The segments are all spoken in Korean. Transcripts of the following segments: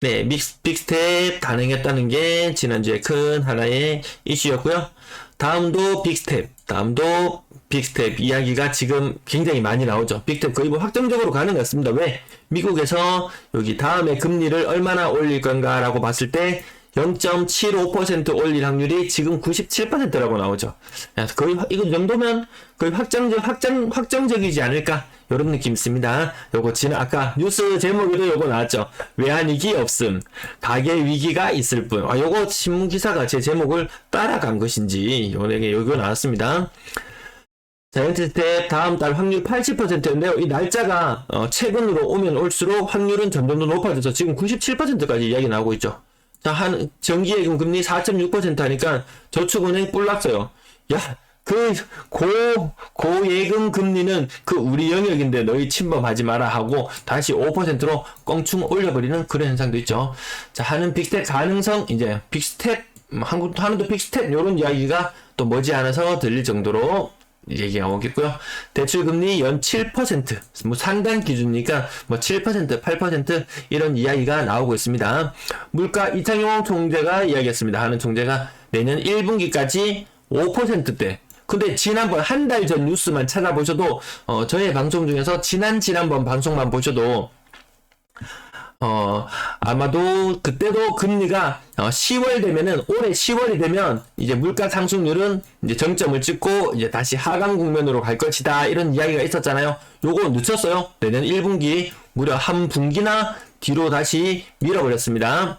네, 빅스텝 단행했다는 게 지난주에 큰 하나의 이슈였고요. 다음도 빅스텝 이야기가 지금 굉장히 많이 나오죠. 빅스텝 거의 뭐 확정적으로 가는 것 같습니다. 왜? 미국에서 여기 다음에 금리를 얼마나 올릴 건가라고 봤을 때 0.75% 올릴 확률이 지금 97%라고 나오죠. 거의 이거 정도면 거의 확정적이지 않을까? 이런 느낌 있습니다. 요거 아까 뉴스 제목에도 요거 나왔죠. 외환위기 없음. 가계 위기가 있을 뿐. 요거 신문 기사가 제 제목을 따라간 것인지 요거 나왔습니다. 자이언트스텝 다음 달 확률 80%인데요. 이 날짜가 최근으로 오면 올수록 확률은 점점 더 높아져서 지금 97%까지 이야기 나오고 있죠. 자, 정기예금 금리 4.6% 하니까 저축은행 뿔났어요. 야, 고예금 금리는 우리 영역인데 너희 침범하지 마라 하고 다시 5%로 껑충 올려버리는 그런 현상도 있죠. 자, 하는 빅스텝 가능성, 이제 빅스텝, 하는도 빅스텝, 요런 이야기가 또 머지않아서 들릴 정도로 얘기가 오겠고요. 대출금리 연 7%, 뭐 상단 기준이니까 뭐 7%, 8% 이런 이야기가 나오고 있습니다. 물가 이창용 총재가 이야기했습니다. 하는 총재가 내년 1분기까지 5%대. 근데 지난번 한 달 전 뉴스만 찾아보셔도 저의 방송 중에서 지난번 방송만 보셔도 아마도 그때도 금리가 10월 되면은 올해 10월이 되면 이제 물가 상승률은 이제 정점을 찍고 이제 다시 하강 국면으로 갈 것이다 이런 이야기가 있었잖아요. 요거 늦췄어요. 내년 1분기 무려 한 분기나 뒤로 다시 밀어버렸습니다.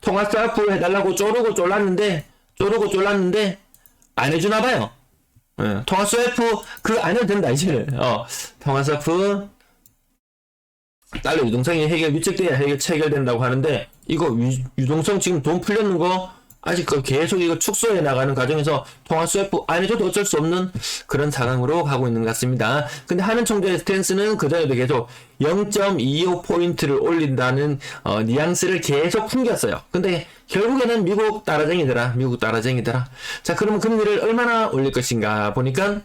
통화 스와프 해달라고 쪼르고 쫄랐는데 안 해주나봐요. 통화 스와프 안 해도 된다 이제. 통화 스와프 달러 유동성이 유측돼야 체결된다고 하는데 이거 유동성 지금 돈 풀렸는 거 아직 계속 이거 축소해 나가는 과정에서 통화 스와프 안 해줘도 어쩔 수 없는 그런 상황으로 가고 있는 것 같습니다. 근데 하는 총재의 스탠스는 그전에도 계속 0.25포인트를 올린다는 뉘앙스를 계속 풍겼어요. 근데 결국에는 미국 따라쟁이더라. 자, 그러면 금리를 얼마나 올릴 것인가 보니까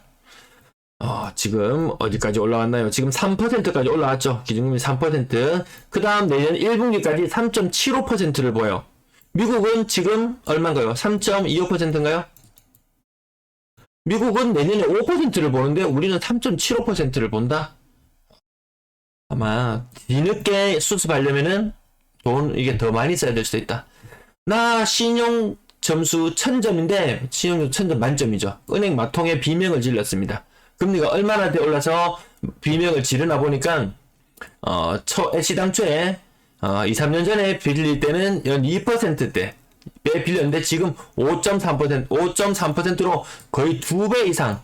지금 어디까지 올라왔나요? 지금 3%까지 올라왔죠. 기준금리 3%. 그 다음 내년 1분기까지 3.75%를 보여요. 미국은 지금 얼마인가요? 3.25%인가요? 미국은 내년에 5%를 보는데 우리는 3.75%를 본다? 아마 뒤늦게 수습하려면은 이게 더 많이 써야 될 수도 있다. 나 신용 점수 1000점인데 신용 1000점 만점이죠. 은행 마통에 비명을 질렀습니다. 금리가 얼마나 돼 올라서 비명을 지르나 보니까 시당초에 2, 3년 전에 빌릴 때는 연 2%대 빌렸는데 지금 5.3%로 거의 2배 이상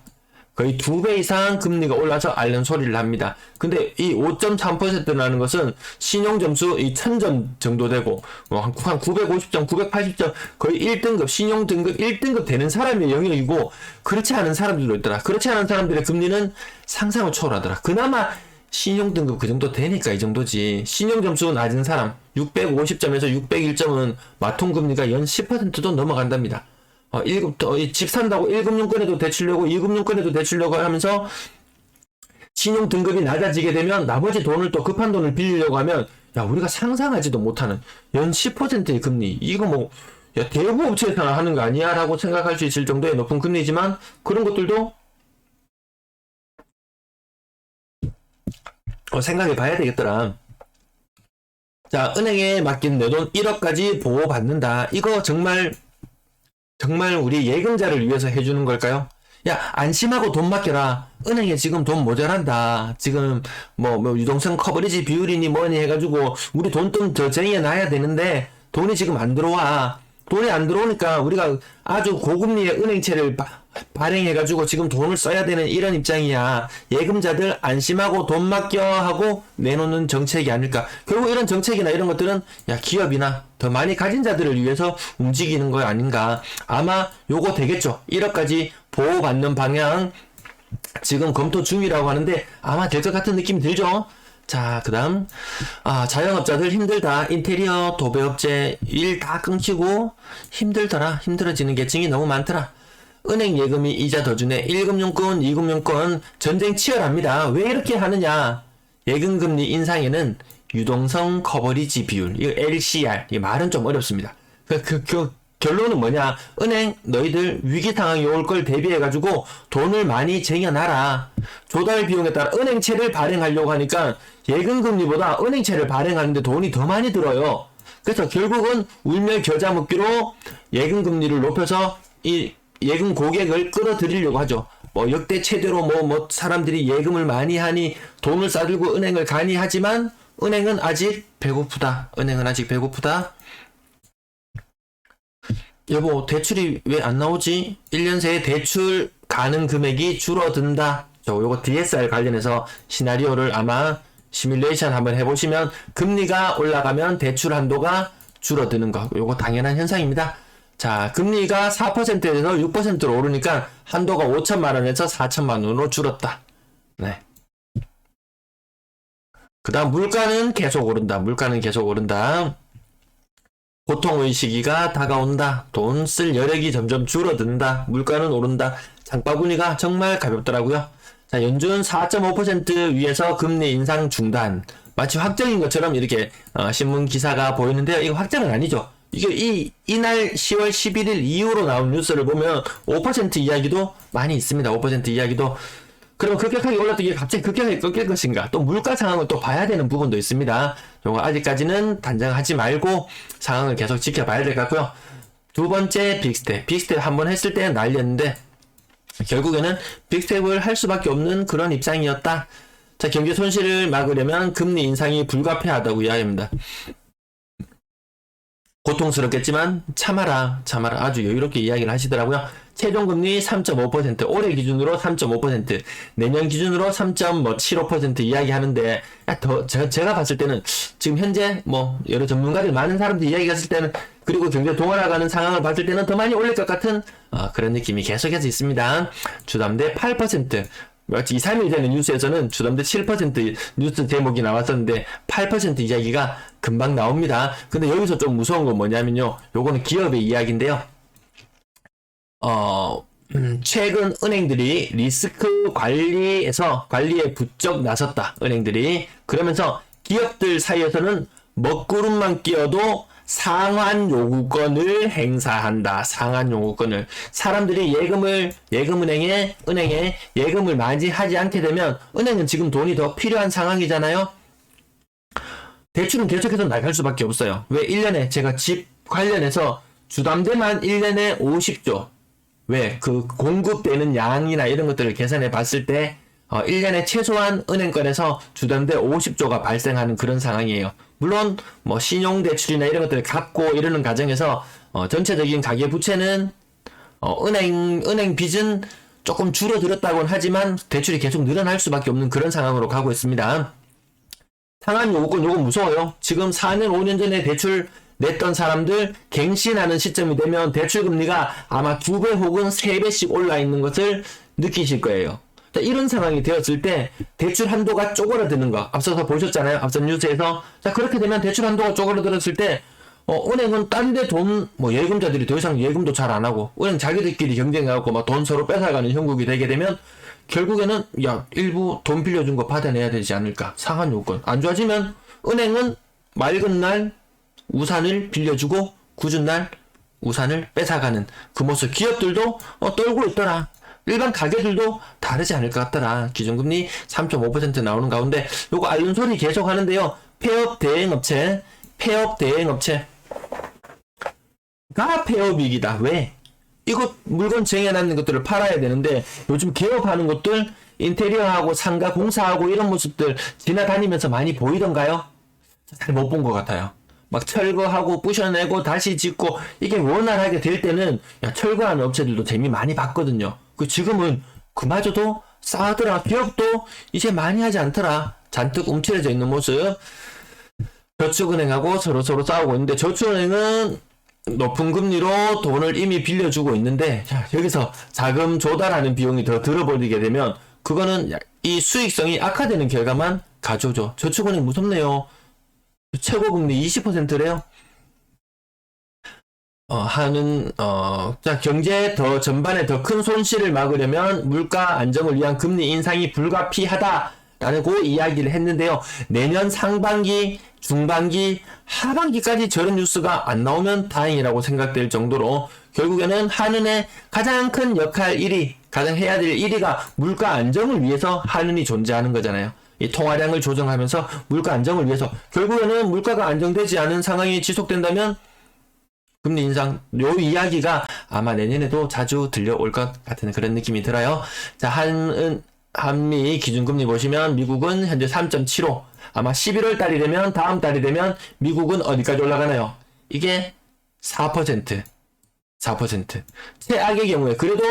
금리가 올라서 앓는 소리를 합니다. 근데 이 5.3%라는 것은 신용점수 1000점 정도 되고 한 950점, 980점 거의 1등급 신용 등급 1등급 되는 사람의 영역이고 그렇지 않은 사람들도 있더라. 그렇지 않은 사람들의 금리는 상상을 초월하더라. 그나마 신용 등급 그 정도 되니까 이 정도지. 신용 점수 낮은 사람 650점에서 601점은 마통금리가 연 10%도 넘어간답니다. 집 산다고 1금융권에도 대출려고 2금융권에도 대출려고 하면서 신용 등급이 낮아지게 되면 나머지 돈을 또 급한 돈을 빌리려고 하면 우리가 상상하지도 못하는 연 10%의 금리 이거 대부 업체에서나 하는 거 아니야 라고 생각할 수 있을 정도의 높은 금리지만 그런 것들도 생각해 봐야 되겠더라. 자, 은행에 맡긴 내 돈 1억까지 보호받는다. 이거 정말 우리 예금자를 위해서 해주는 걸까요? 안심하고 돈 맡겨라. 은행에 지금 돈 모자란다. 지금 유동성 커버리지 비율이니 뭐니 해가지고 우리 돈 좀 더 쟁여놔야 되는데 돈이 지금 안 들어와. 돈이 안 들어오니까 우리가 아주 고금리의 은행채를 발행해가지고 지금 돈을 써야 되는 이런 입장이야. 예금자들 안심하고 돈 맡겨 하고 내놓는 정책이 아닐까. 결국 이런 정책이나 이런 것들은 기업이나 더 많이 가진 자들을 위해서 움직이는 거 아닌가. 아마 요거 되겠죠. 1억까지 보호받는 방향 지금 검토 중이라고 하는데 아마 될 것 같은 느낌이 들죠. 자, 그 다음 자영업자들 힘들다. 인테리어 도배업체 일 다 끊기고 힘들어지는 계층이 너무 많더라. 은행 예금이 이자 더 주네. 1금융권 2금융권 전쟁 치열합니다. 왜 이렇게 하느냐. 예금금리 인상에는 유동성 커버리지 비율, 이거 LCR, 이 말은 좀 어렵습니다. 결론은 뭐냐? 은행 너희들 위기 상황이 올 걸 대비해가지고 돈을 많이 쟁여놔라. 조달 비용에 따라 은행채를 발행하려고 하니까 예금금리보다 은행채를 발행하는데 돈이 더 많이 들어요. 그래서 결국은 울며 겨자 먹기로 예금금리를 높여서 이 예금 고객을 끌어들이려고 하죠. 뭐 역대 최대로 뭐 사람들이 예금을 많이 하니 돈을 싸들고 은행을 가니 하지만 은행은 아직 배고프다. 은행은 아직 배고프다. 여보, 대출이 왜 안 나오지? 1년 새에 대출 가능 금액이 줄어든다. 요거 DSR 관련해서 시나리오를 아마 시뮬레이션 한번 해보시면 금리가 올라가면 대출 한도가 줄어드는 거. 요거 당연한 현상입니다. 자, 금리가 4%에서 6%로 오르니까 한도가 5천만 원에서 4천만 원으로 줄었다. 네. 그 다음 물가는 계속 오른다. 물가는 계속 오른다. 고통의 시기가 다가온다. 돈 쓸 여력이 점점 줄어든다. 물가는 오른다. 장바구니가 정말 가볍더라고요. 자, 연준 4.5% 위에서 금리 인상 중단. 마치 확정인 것처럼 이렇게 신문 기사가 보이는데요. 이거 확정은 아니죠. 이게 이날 10월 11일 이후로 나온 뉴스를 보면 5% 이야기도 많이 있습니다. 5% 이야기도. 그럼 급격하게 올랐던 게 갑자기 급격하게 꺾일 것인가? 또 물가 상황을 또 봐야 되는 부분도 있습니다. 요거 아직까지는 단정하지 말고 상황을 계속 지켜봐야 될 것 같고요. 두 번째 빅스텝. 빅스텝 한번 했을 때는 난리였는데 결국에는 빅스텝을 할 수밖에 없는 그런 입장이었다. 자, 경제 손실을 막으려면 금리 인상이 불가피하다고 이야기합니다. 고통스럽겠지만 참아라. 아주 여유롭게 이야기를 하시더라고요. 최종금리 3.5%, 올해 기준으로 3.5%, 내년 기준으로 3.75% 이야기하는데, 제가 봤을 때는 지금 현재 여러 전문가들 많은 사람들이 이야기했을 때는, 그리고 경제 동화가는 상황을 봤을 때는 더 많이 올릴 것 같은 그런 느낌이 계속해서 있습니다. 주담대 8%, 2, 3일 전에 뉴스에서는 주담대 7% 뉴스 제목이 나왔었는데 8% 이야기가 금방 나옵니다. 근데 여기서 좀 무서운 건 뭐냐면요. 요거는 기업의 이야기인데요. 최근 은행들이 리스크 관리에 부쩍 나섰다. 은행들이. 그러면서 기업들 사이에서는 먹구름만 끼어도 상환 요구권을 행사한다. 상환 요구권을. 사람들이 은행에 예금을 많이 하지 않게 되면 은행은 지금 돈이 더 필요한 상황이잖아요. 대출은 계속해서 나갈 수밖에 없어요. 왜? 1년에 제가 집 관련해서 주담대만 1년에 50조. 왜? 그 공급되는 양이나 이런 것들을 계산해 봤을 때 1년에 최소한 은행권에서 주담대 50조가 발생하는 그런 상황이에요. 물론 신용대출이나 이런 것들을 갚고 이러는 과정에서 전체적인 가계부채는 은행 빚은 조금 줄어들었다고는 하지만 대출이 계속 늘어날 수밖에 없는 그런 상황으로 가고 있습니다. 상환 요건 요거 무서워요. 지금 4년 5년 전에 대출 냈던 사람들 갱신하는 시점이 되면 대출 금리가 아마 2배 혹은 3배씩 올라 있는 것을 느끼실 거예요. 자, 이런 상황이 되었을 때 대출 한도가 쪼그라드는 거 앞서서 보셨잖아요. 앞선 뉴스에서. 자, 그렇게 되면 대출 한도가 쪼그라들었을 때 은행은 딴 데 돈 예금자들이 더 이상 예금도 잘 안 하고 은행 자기들끼리 경쟁해갖고 막 돈 서로 뺏어가는 형국이 되게 되면 결국에는 일부 돈 빌려준 거 받아내야 되지 않을까. 상환 요건 안 좋아지면 은행은 맑은 날 우산을 빌려주고 굳은 날 우산을 뺏어가는 그 모습. 기업들도 떨고 있더라. 일반 가게들도 다르지 않을 것 같더라. 기준금리 3.5% 나오는 가운데 요거 앓는 소리 계속 하는데요. 폐업 대행업체가 폐업위기다. 왜? 이거 물건 쟁여놨는 것들을 팔아야 되는데 요즘 개업하는 것들 인테리어하고 상가 공사하고 이런 모습들 지나다니면서 많이 보이던가요? 잘 못 본 것 같아요. 막 철거하고 부셔내고 다시 짓고 이게 원활하게 될 때는 철거하는 업체들도 재미 많이 봤거든요. 지금은 그마저도 싸더라. 기업도 이제 많이 하지 않더라. 잔뜩 움츠려져 있는 모습. 저축은행하고 서로 싸우고 있는데 저축은행은 높은 금리로 돈을 이미 빌려주고 있는데 여기서 자금 조달하는 비용이 더 들어버리게 되면 그거는 이 수익성이 악화되는 결과만 가져오죠. 저축은행 무섭네요. 최고금리 20%래요. 자, 경제 전반에 더 큰 손실을 막으려면 물가 안정을 위한 금리 인상이 불가피하다. 라고 이야기를 했는데요. 내년 상반기, 중반기, 하반기까지 저런 뉴스가 안 나오면 다행이라고 생각될 정도로 결국에는 한은의 가장 큰 역할 1위, 가장 해야 될 1위가 물가 안정을 위해서 한은이 존재하는 거잖아요. 이 통화량을 조정하면서 물가 안정을 위해서 결국에는 물가가 안정되지 않은 상황이 지속된다면 금리 인상 요 이야기가 아마 내년에도 자주 들려올 것 같은 그런 느낌이 들어요. 자, 한미 기준금리 보시면 미국은 현재 3.75 아마 11월 달이 되면 다음 달이 되면 미국은 어디까지 올라가나요? 이게 4% 최악의 경우에 그래도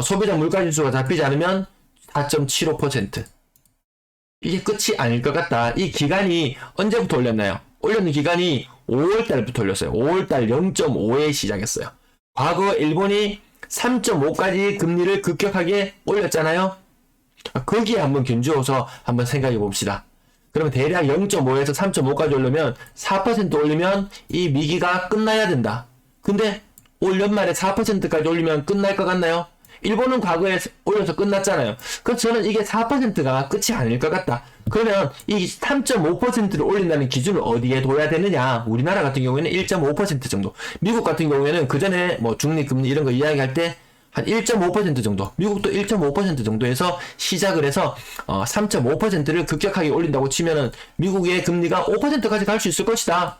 소비자 물가지수가 잡히지 않으면 4.75% 이게 끝이 아닐 것 같다. 이 기간이 언제부터 올렸나요? 올렸는 기간이 5월달부터 올렸어요. 5월달 0.5에 시작했어요. 과거 일본이 3.5까지 금리를 급격하게 올렸잖아요. 거기에 한번 견주어서 한번 생각해 봅시다. 그러면 대략 0.5에서 3.5까지 올리면 4% 올리면 이 위기가 끝나야 된다. 근데 올 연말에 4%까지 올리면 끝날 것 같나요? 일본은 과거에 올려서 끝났잖아요. 그래서 저는 이게 4%가 끝이 아닐 것 같다. 그러면 이 3.5%를 올린다는 기준을 어디에 둬야 되느냐? 우리나라 같은 경우에는 1.5% 정도. 미국 같은 경우에는 그 전에 뭐 중립금리 이런 거 이야기할 때 한 1.5% 정도. 미국도 1.5% 정도에서 시작을 해서 3.5%를 급격하게 올린다고 치면은 미국의 금리가 5%까지 갈 수 있을 것이다.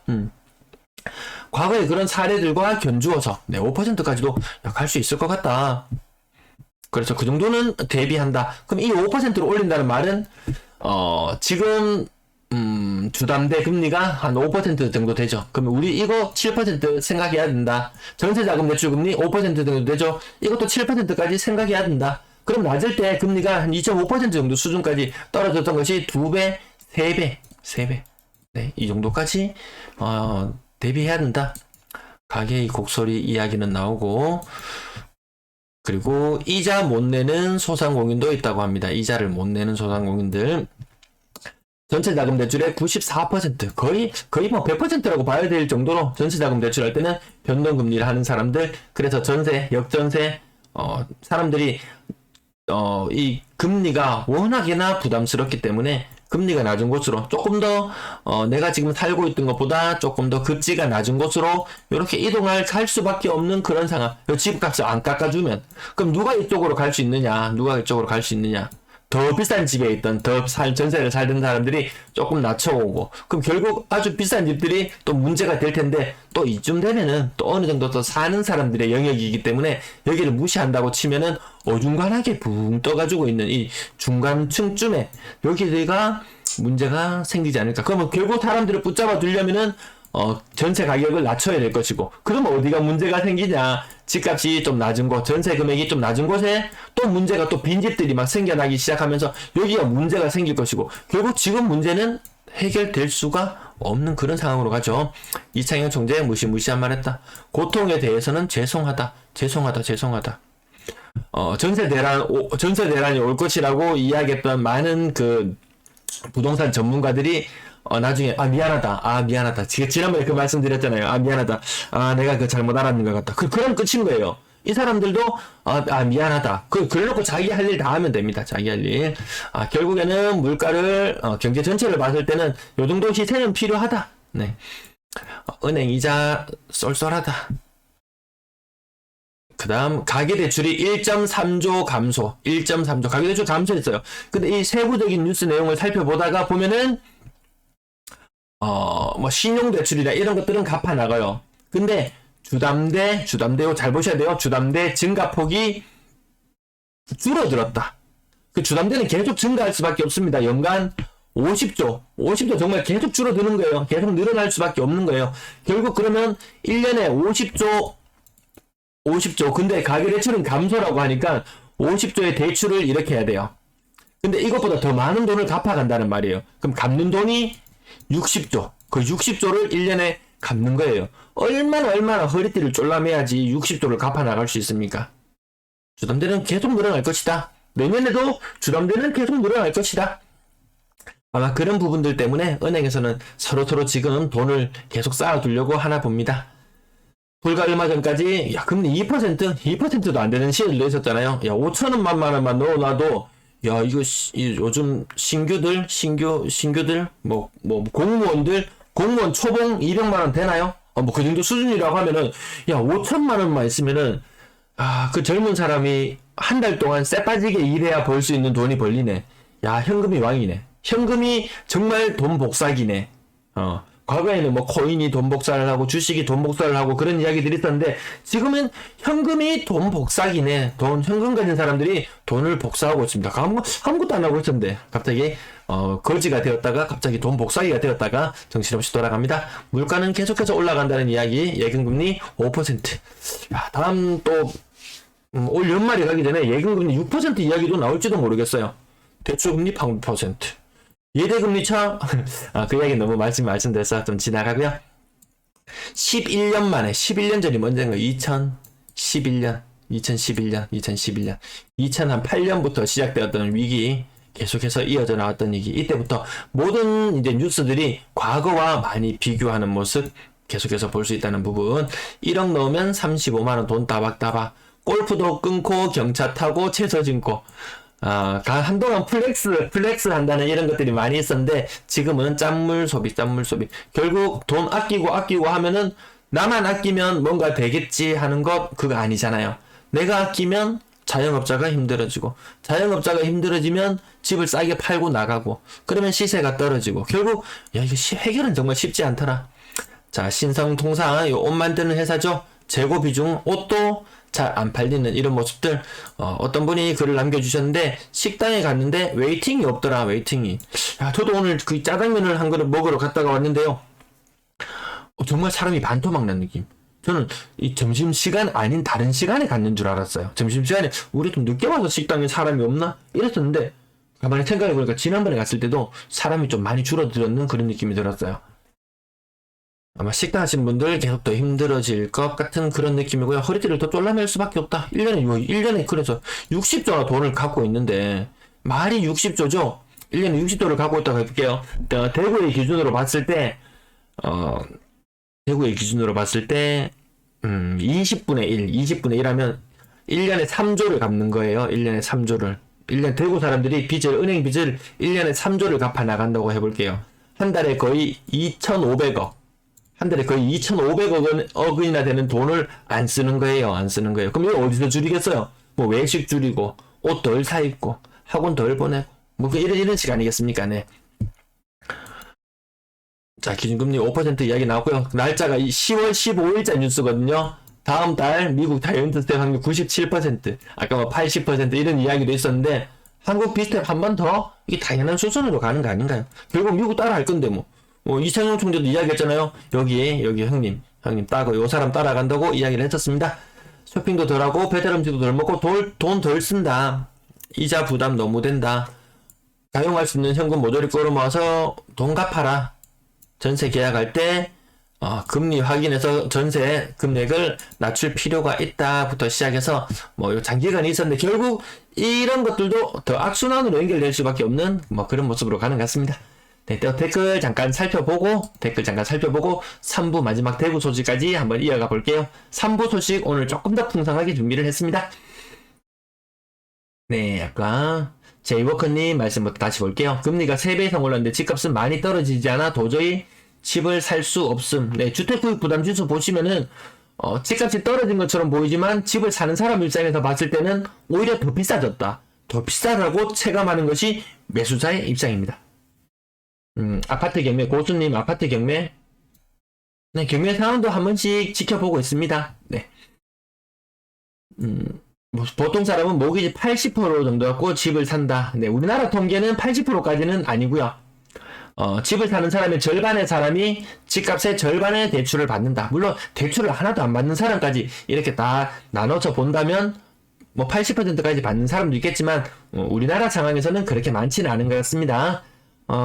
과거의 그런 사례들과 견주어서 5%까지도 갈 수 있을 것 같다. 그래서 그 정도는 대비한다. 그럼 이 5%를 올린다는 말은 지금 주담대 금리가 한 5% 정도 되죠. 그러면 우리 이거 7% 생각해야 된다. 전세자금 대출 금리 5% 정도 되죠. 이것도 7%까지 생각해야 된다. 그럼 낮을 때 금리가 한 2.5% 정도 수준까지 떨어졌던 것이 2배, 3배. 네, 이 정도까지 대비해야 된다. 가계의 곡소리 이야기는 나오고 그리고 이자 못 내는 소상공인도 있다고 합니다. 이자를 못 내는 소상공인들 전체 자금 대출의 94% 거의 뭐 100%라고 봐야 될 정도로 전체 자금 대출할 때는 변동 금리를 하는 사람들 그래서 전세, 역전세 사람들이 이 금리가 워낙에나 부담스럽기 때문에 금리가 낮은 곳으로 조금 더 내가 지금 살고 있던 것보다 조금 더 급지가 낮은 곳으로 이렇게 이동할 갈 수밖에 없는 그런 상황. 집값을 안 깎아주면 그럼 누가 이쪽으로 갈 수 있느냐? 더 비싼 집에 있던 전세를 살던 사람들이 조금 낮춰오고 그럼 결국 아주 비싼 집들이 또 문제가 될 텐데 또 이쯤 되면은 또 어느 정도 또 사는 사람들의 영역이기 때문에 여기를 무시한다고 치면은 어중간하게 붕 떠가지고 있는 이 중간층쯤에 여기가 문제가 생기지 않을까. 그러면 결국 사람들을 붙잡아 두려면은 전세 가격을 낮춰야 될 것이고 그러면 어디가 문제가 생기냐. 집값이 좀 낮은 곳, 전세 금액이 좀 낮은 곳에 또 문제가 또 빈집들이 막 생겨나기 시작하면서 여기가 문제가 생길 것이고 결국 지금 문제는 해결될 수가 없는 그런 상황으로 가죠. 이창용 총재 무시무시한 말 했다. 고통에 대해서는 죄송하다. 전세 대란이 올 것이라고 이야기했던 많은 그 부동산 전문가들이 나중에 미안하다. 지난번에 그 말씀드렸잖아요. 미안하다. 내가 그 잘못 알았는 것 같다. 그럼 끝인 거예요. 이 사람들도 미안하다. 그래놓고 자기 할 일 다 하면 됩니다. 자기 할 일. 결국에는 물가를 경제 전체를 봤을 때는 요 정도 희생은 필요하다. 네. 은행 이자 쏠쏠하다. 그 다음 가계대출이 1.3조 감소. 1.3조 가계대출 감소했어요. 근데 이 세부적인 뉴스 내용을 살펴보다가 보면은 뭐 신용대출이나 이런 것들은 갚아 나가요. 근데 주담대요 잘 보셔야 돼요. 주담대 증가폭이 줄어들었다. 그 주담대는 계속 증가할 수밖에 없습니다. 연간 50조 정말 계속 줄어드는 거예요. 계속 늘어날 수밖에 없는 거예요. 결국 그러면 1년에 50조 근데 가계대출은 감소라고 하니까 50조의 대출을 이렇게 해야 돼요. 근데 이것보다 더 많은 돈을 갚아간다는 말이에요. 그럼 갚는 돈이 60조. 그 60조를 1년에 갚는 거예요. 얼마나 허리띠를 쫄라매야지 60조를 갚아 나갈 수 있습니까? 주담대는 계속 늘어날 것이다. 내년에도 주담대는 계속 늘어날 것이다. 아마 그런 부분들 때문에 은행에서는 서로 지금 돈을 계속 쌓아두려고 하나 봅니다. 불과 얼마 전까지 금리 2%도 안 되는 시절도 있었잖아요. 5천원만 넣어놔도 야, 이거 요즘 신규들 공무원 초봉 200만 원 되나요? 뭐 그 정도 수준이라고 하면은 야, 5천만 원만 있으면은 그 젊은 사람이 한 달 동안 쎄 빠지게 일해야 벌 수 있는 돈이 벌리네. 야, 현금이 왕이네. 현금이 정말 돈 복사기네. 과거에는 뭐 코인이 돈 복사를 하고 주식이 돈 복사를 하고 그런 이야기들이 있었는데 지금은 현금이 돈 복사기네. 현금 가진 사람들이 돈을 복사하고 있습니다. 아무것도 안 하고 있었는데 갑자기 거지가 되었다가 갑자기 돈 복사기가 되었다가 정신없이 돌아갑니다. 물가는 계속해서 올라간다는 이야기. 예금금리 5%. 야, 다음 또 올 연말이 가기 전에 예금금리 6% 이야기도 나올지도 모르겠어요. 대출금리 8%. 예대금리 차, 그 이야기 너무 말씀드려서 좀 지나가고요. 11년 전이 언젠가 2011년, 2008년부터 시작되었던 위기, 계속해서 이어져 나왔던 위기, 이때부터 모든 이제 뉴스들이 과거와 많이 비교하는 모습 계속해서 볼 수 있다는 부분. 1억 넣으면 35만원 돈 따박따박, 골프도 끊고 경차 타고 채서 진고, 한동안 플렉스 한다는 이런 것들이 많이 있었는데, 지금은 짠물 소비. 결국 돈 아끼고 하면은, 나만 아끼면 뭔가 되겠지 하는 것, 그거 아니잖아요. 내가 아끼면 자영업자가 힘들어지고, 자영업자가 힘들어지면 집을 싸게 팔고 나가고, 그러면 시세가 떨어지고, 결국, 야, 이거 해결은 정말 쉽지 않더라. 자, 신성통상, 옷 만드는 회사죠. 재고 비중, 옷도 잘 안 팔리는 이런 모습들. 어떤 분이 글을 남겨주셨는데, 식당에 갔는데 웨이팅이 없더라. 웨이팅이. 야, 저도 오늘 그 짜장면을 한 그릇 먹으러 갔다가 왔는데요, 정말 사람이 반토막 난 느낌. 저는 이 점심시간 아닌 다른 시간에 갔는 줄 알았어요. 점심시간에 우리 좀 늦게 와서 식당에 사람이 없나 이랬었는데, 가만히 생각해보니까 지난번에 갔을 때도 사람이 좀 많이 줄어들었는 그런 느낌이 들었어요. 아마 식당 하신 분들 계속 더 힘들어질 것 같은 그런 느낌이고요. 허리띠를 더 졸라맬 수밖에 없다. 1년에 그래서 60조나 돈을 갖고 있는데, 말이 60조죠? 1년에 60조를 갖고 있다고 해볼게요. 대구의 기준으로 봤을 때, 20분의 1 하면 1년에 3조를 갚는 거예요. 1년에 3조를. 1년 대구 사람들이 은행 빚을 1년에 3조를 갚아 나간다고 해볼게요. 한 달에 거의 2,500억. 한 달에 거의 2,500억 원이나 되는 돈을 안 쓰는 거예요. 그럼 이거 어디서 줄이겠어요? 뭐 외식 줄이고, 옷 덜 사 입고, 학원 덜 보내고, 뭐 이런 식 아니겠습니까? 네. 자, 기준금리 5% 이야기 나왔고요. 날짜가 10월 15일자 뉴스거든요. 다음 달 미국 자이언트스텝 확률 97%, 아까 뭐 80% 이런 이야기도 있었는데, 한국 비스텝 한 번 더 이게 당연한 수준으로 가는 거 아닌가요? 결국 미국 따라 할 건데 이창용 총재도 이야기했잖아요. 여기 형님 요 사람 따라간다고 이야기를 했었습니다. 쇼핑도 덜하고 배달 음식도 덜 먹고 돈 덜 쓴다. 이자 부담 너무 된다. 사용할 수 있는 현금 모조리 끌어모아서 돈 갚아라. 전세 계약할 때 금리 확인해서 전세 금액을 낮출 필요가 있다부터 시작해서 요 장기간이 있었는데, 결국 이런 것들도 더 악순환으로 연결될 수밖에 없는 그런 모습으로 가는 것 같습니다. 네, 댓글 잠깐 살펴보고 3부 마지막 대구 소식까지 한번 이어가 볼게요. 3부 소식 오늘 조금 더 풍성하게 준비를 했습니다. 네, 아까 제이워커님 말씀부터 다시 볼게요. 금리가 3배 이상 올랐는데 집값은 많이 떨어지지 않아 도저히 집을 살 수 없음. 네, 주택구입 부담지수 보시면은 집값이 떨어진 것처럼 보이지만 집을 사는 사람 입장에서 봤을 때는 오히려 더 비싸졌다. 더 비싸다고 체감하는 것이 매수자의 입장입니다. 아파트 경매, 고수님 아파트 경매. 네, 경매 상황도 한 번씩 지켜보고 있습니다. 네. 보통 사람은 모기지 80% 정도 갖고 집을 산다. 네, 우리나라 통계는 80%까지는 아니고요. 집을 사는 사람의 절반의 사람이 집값의 절반의 대출을 받는다. 물론 대출을 하나도 안 받는 사람까지 이렇게 다 나눠서 본다면 80%까지 받는 사람도 있겠지만, 우리나라 상황에서는 그렇게 많지는 않은 것 같습니다.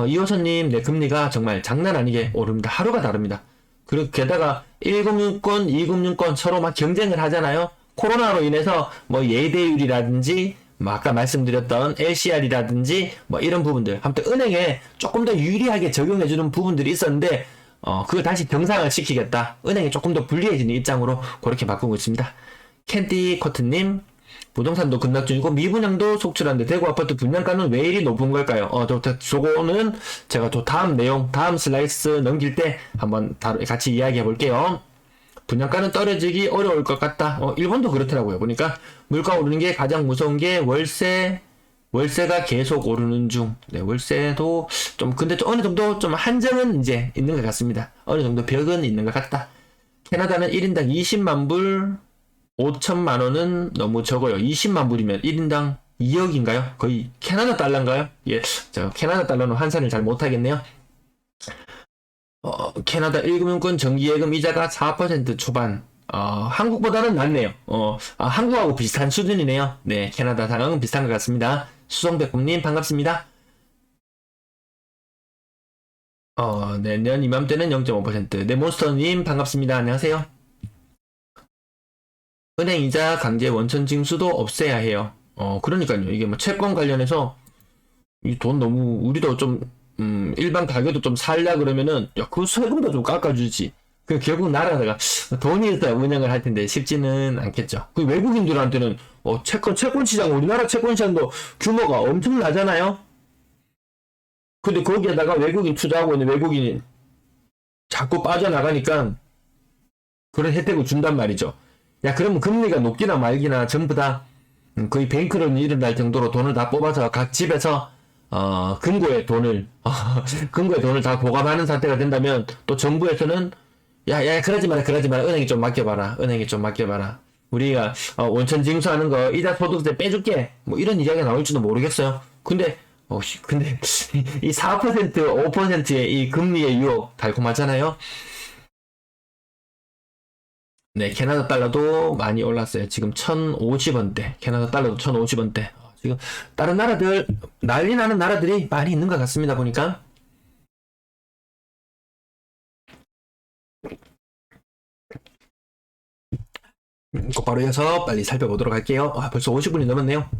이호선님, 네, 금리가 정말 장난 아니게 오릅니다. 하루가 다릅니다. 그리고 게다가 1금융권, 2금융권 서로 막 경쟁을 하잖아요. 코로나로 인해서 예대율이라든지, 아까 말씀드렸던 LCR이라든지, 이런 부분들. 아무튼 은행에 조금 더 유리하게 적용해주는 부분들이 있었는데, 그걸 다시 정상을 시키겠다. 은행이 조금 더 불리해지는 입장으로 그렇게 바꾸고 있습니다. 캔디 코트님, 부동산도 급락 중이고 미분양도 속출하는데 대구 아파트 분양가는 왜 이리 높은 걸까요? 저거는 제가 또 다음 내용, 다음 슬라이스 넘길 때 한번 같이 이야기해 볼게요. 분양가는 떨어지기 어려울 것 같다. 일본도 그렇더라고요. 보니까 물가 오르는 게 가장 무서운 게 월세가 계속 오르는 중. 네, 월세도 좀 근데 좀 어느 정도 좀 한정은 이제 있는 것 같습니다. 어느 정도 벽은 있는 것 같다. 캐나다는 1인당 20만 불, 5천만 원은 너무 적어요. 20만 불이면 1인당 2억인가요? 거의 캐나다 달러인가요? 예, 저 캐나다 달러는 환산을 잘 못하겠네요. 캐나다 1금융권 정기예금 이자가 4% 초반. 한국보다는 낫네요. 한국하고 비슷한 수준이네요. 네, 캐나다 상황은 비슷한 것 같습니다. 수성백곰님 반갑습니다. 내년 이맘때는 0.5%. 네, 몬스터님 반갑습니다. 안녕하세요. 은행 이자 강제 원천 징수도 없애야 해요. 그러니까요. 이게 뭐 채권 관련해서 이 돈 너무 우리도 좀 일반 가게도 좀 살려 그러면은 야, 그 세금도 좀 깎아주지. 그 결국 나라가 돈이 있어야 운영을 할 텐데 쉽지는 않겠죠. 그 외국인들한테는 채권 시장 우리나라 채권 시장도 규모가 엄청나잖아요. 근데 거기에다가 외국인 투자하고 있는 외국인이 자꾸 빠져나가니까 그런 혜택을 준단 말이죠. 야, 그러면 금리가 높기나 말기나 전부 다 거의 뱅크런 일어날 정도로 돈을 다 뽑아서 각 집에서 금고에 돈을 다 보관하는 상태가 된다면 또 정부에서는 야, 그러지 마라. 은행에 좀 맡겨봐라. 우리가 원천 징수하는 거 이자 소득세 빼줄게. 뭐 이런 이야기가 나올지도 모르겠어요. 근데 이 4%, 5%의 이 금리의 유혹 달콤하잖아요. 네, 캐나다 달러도 많이 올랐어요. 지금 1,050원대. 캐나다 달러도 1,050원대. 지금 다른 나라들 난리 나는 나라들이 많이 있는 것 같습니다. 보니까. 곧바로 이어서 빨리 살펴보도록 할게요. 벌써 50분이 넘었네요.